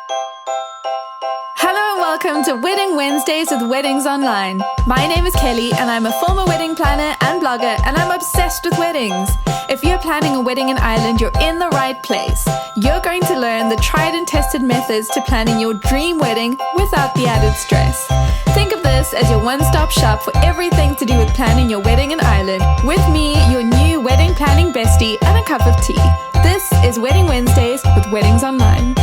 Hello and welcome to Wedding Wednesdays with Weddings Online. My name is Kelly and I'm a former wedding planner and blogger, and I'm obsessed with weddings. If you're planning a wedding in Ireland, you're in the right place. You're going to learn the tried and tested methods to planning your dream wedding without the added stress. Think of this as your one-stop shop for everything to do with planning your wedding in Ireland, with me, your new wedding planning bestie, and a cup of tea. This is Wedding Wednesdays with Weddings Online.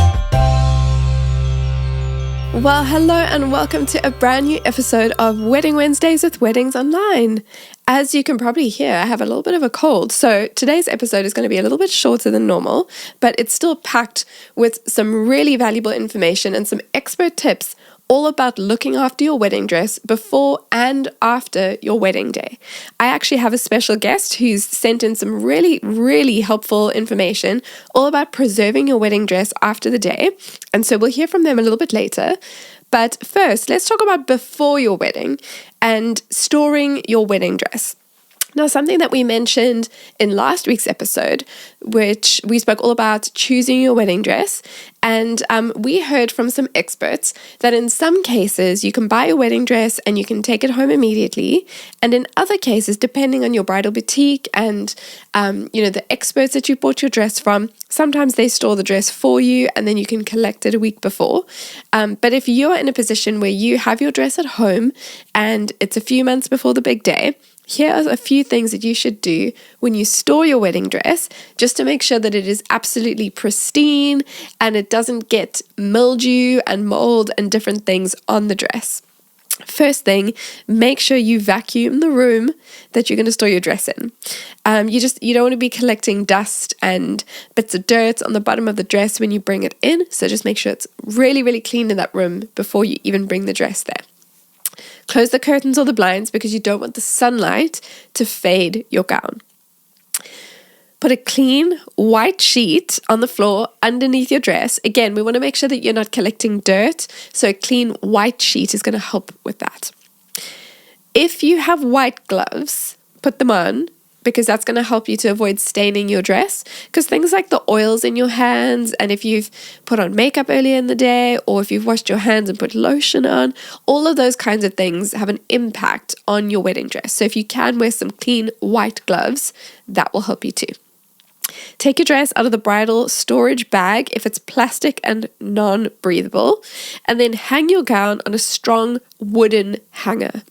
Well, hello and welcome to a brand new episode of Wedding Wednesdays with Weddings Online. As you can probably hear, I have a little bit of a cold, so today's episode is going to be a little bit shorter than normal, but it's still packed with some really valuable information and some expert tips all about looking after your wedding dress before and after your wedding day. I actually have a special guest who's sent in some really helpful information all about preserving your wedding dress after the day. And so we'll hear from them a little bit later. But first, let's talk about before your wedding and storing your wedding dress. Now, something that we mentioned in last week's episode, which we spoke all about choosing your wedding dress, and we heard from some experts that in some cases you can buy a wedding dress and you can take it home immediately, and in other cases, depending on your bridal boutique and the experts that you bought your dress from, sometimes they store the dress for you and then you can collect it a week before. But if you're in a position where you have your dress at home and it's a few months before the big day, here are a few things that you should do when you store your wedding dress, just to make sure that it is absolutely pristine and it doesn't get mildew and mold and different things on the dress. First thing, make sure you vacuum the room that you're going to store your dress in. You don't want to be collecting dust and bits of dirt on the bottom of the dress when you bring it in, so just make sure it's really clean in that room before you even bring the dress there. Close the curtains or the blinds because you don't want the sunlight to fade your gown. Put a clean white sheet on the floor underneath your dress. Again, we want to make sure that you're not collecting dirt, so a clean white sheet is going to help with that. If you have white gloves, put them on, because that's going to help you to avoid staining your dress, because things like the oils in your hands, and if you've put on makeup earlier in the day, or if you've washed your hands and put lotion on, all of those kinds of things have an impact on your wedding dress. So if you can wear some clean white gloves, that will help you too. Take your dress out of the bridal storage bag if it's plastic and non-breathable, and then hang your gown on a strong wooden hanger.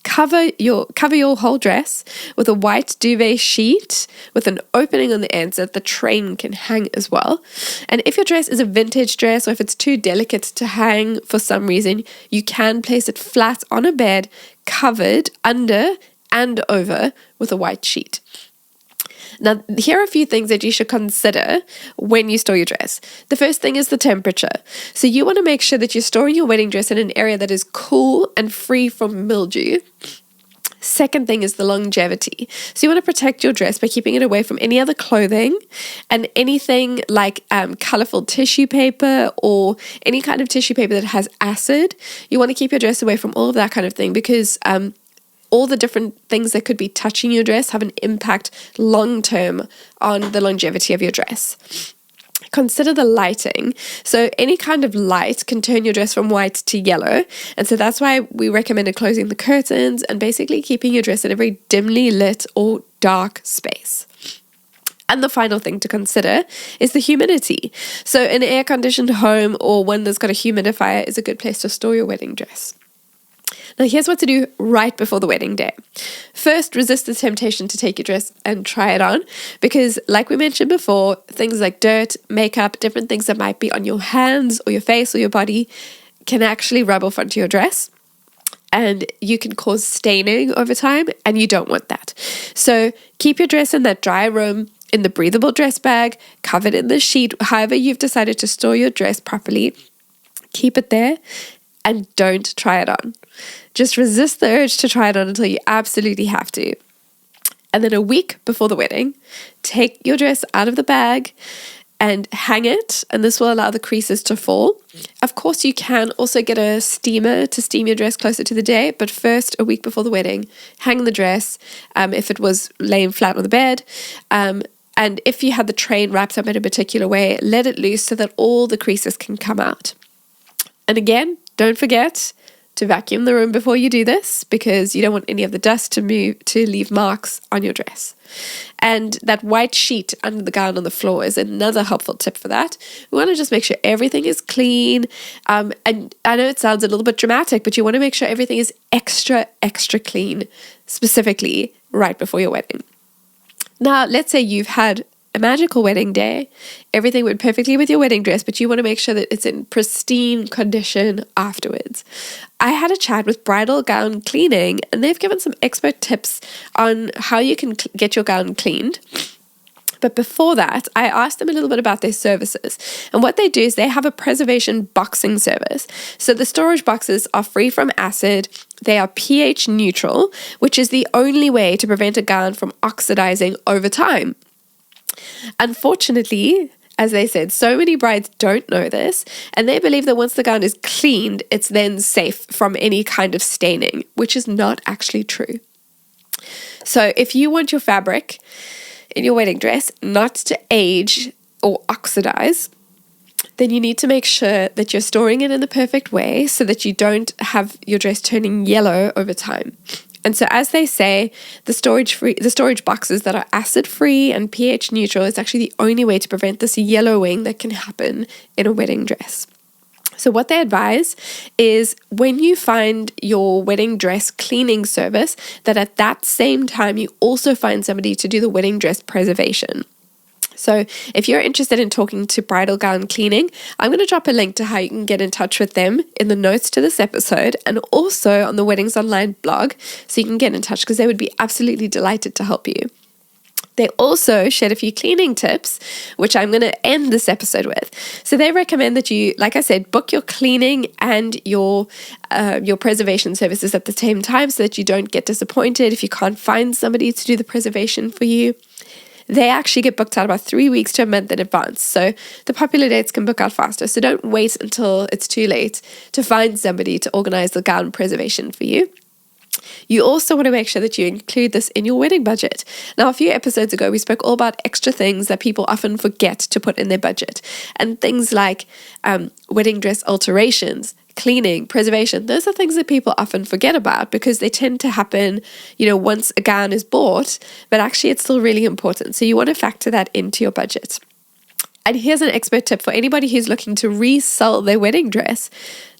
Cover your whole dress with a white duvet sheet with an opening on the end so that the train can hang as well. And if your dress is a vintage dress, or if it's too delicate to hang for some reason, you can place it flat on a bed, covered under and over with a white sheet. Now, here are a few things that you should consider when you store your dress. The first thing is the temperature. So you want to make sure that you're storing your wedding dress in an area that is cool and free from mildew. Second thing is the longevity. So you want to protect your dress by keeping it away from any other clothing and anything like colorful tissue paper or any kind of tissue paper that has acid. You want to keep your dress away from all of that kind of thing, because all the different things that could be touching your dress have an impact long-term on the longevity of your dress. Consider the lighting. So any kind of light can turn your dress from white to yellow. And so that's why we recommended closing the curtains and basically keeping your dress in a very dimly lit or dark space. And the final thing to consider is the humidity. So an air-conditioned home or one that's got a humidifier is a good place to store your wedding dress. Now, here's what to do right before the wedding day. First, resist the temptation to take your dress and try it on, because like we mentioned before, things like dirt, makeup, different things that might be on your hands or your face or your body can actually rub off onto your dress, and you can cause staining over time, and you don't want that. So keep your dress in that dry room, in the breathable dress bag, covered in the sheet, however you've decided to store your dress properly. Keep it there and don't try it on. Just resist the urge to try it on until you absolutely have to. And then a week before the wedding, take your dress out of the bag and hang it, and this will allow the creases to fall. Of course, you can also get a steamer to steam your dress closer to the day, but first, a week before the wedding, hang the dress if it was laying flat on the bed, And if you had the train wrapped up in a particular way, let it loose so that all the creases can come out. And again, don't forget to vacuum the room before you do this, because you don't want any of the dust to leave marks on your dress. And that white sheet under the gown on the floor is another helpful tip for that. We want to just make sure everything is clean. And I know it sounds a little bit dramatic, but you want to make sure everything is extra, extra clean, specifically right before your wedding. Now, let's say you've had a magical wedding day. Everything went perfectly with your wedding dress, but you want to make sure that it's in pristine condition afterwards. I had a chat with Bridal Gown Cleaning, and they've given some expert tips on how you can get your gown cleaned. But before that, I asked them a little bit about their services. And what they do is they have a preservation boxing service. So the storage boxes are free from acid. They are pH neutral, which is the only way to prevent a gown from oxidizing over time. Unfortunately, as they said, so many brides don't know this, and they believe that once the gown is cleaned, it's then safe from any kind of staining, which is not actually true. So if you want your fabric in your wedding dress not to age or oxidize, then you need to make sure that you're storing it in the perfect way so that you don't have your dress turning yellow over time. And so as they say, the storage boxes that are acid-free and pH neutral is actually the only way to prevent this yellowing that can happen in a wedding dress. So what they advise is when you find your wedding dress cleaning service, that at that same time you also find somebody to do the wedding dress preservation. So if you're interested in talking to Bridal Gown Cleaning, I'm going to drop a link to how you can get in touch with them in the notes to this episode, and also on the Weddings Online blog, so you can get in touch because they would be absolutely delighted to help you. They also shared a few cleaning tips, which I'm going to end this episode with. So they recommend that you, like I said, book your cleaning and your preservation services at the same time so that you don't get disappointed if you can't find somebody to do the preservation for you. They actually get booked out about 3 weeks to a month in advance. So the popular dates can book out faster. So don't wait until it's too late to find somebody to organize the gown preservation for you. You also want to make sure that you include this in your wedding budget. Now, a few episodes ago, we spoke all about extra things that people often forget to put in their budget. And things like wedding dress alterations, cleaning, preservation. Those are things that people often forget about because they tend to happen, once a gown is bought, but actually it's still really important. So you want to factor that into your budget. And here's an expert tip for anybody who's looking to resell their wedding dress.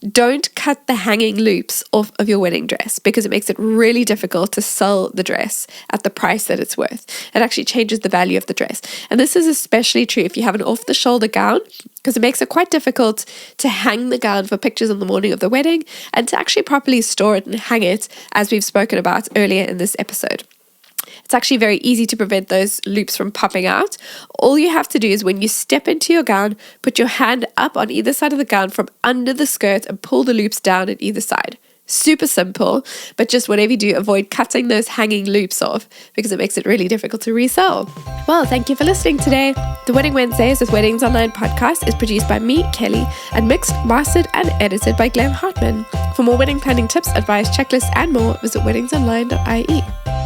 Don't cut the hanging loops off of your wedding dress because it makes it really difficult to sell the dress at the price that it's worth. It actually changes the value of the dress. And this is especially true if you have an off-the-shoulder gown, because it makes it quite difficult to hang the gown for pictures on the morning of the wedding and to actually properly store it and hang it, as we've spoken about earlier in this episode. It's actually very easy to prevent those loops from popping out. All you have to do is when you step into your gown, put your hand up on either side of the gown from under the skirt and pull the loops down at either side. Super simple, but just whatever you do, avoid cutting those hanging loops off because it makes it really difficult to resell. Well, thank you for listening today. The Wedding Wednesdays with Weddings Online podcast is produced by me, Kelly, and mixed, mastered, and edited by Glenn Hartman. For more wedding planning tips, advice, checklists, and more, visit weddingsonline.ie.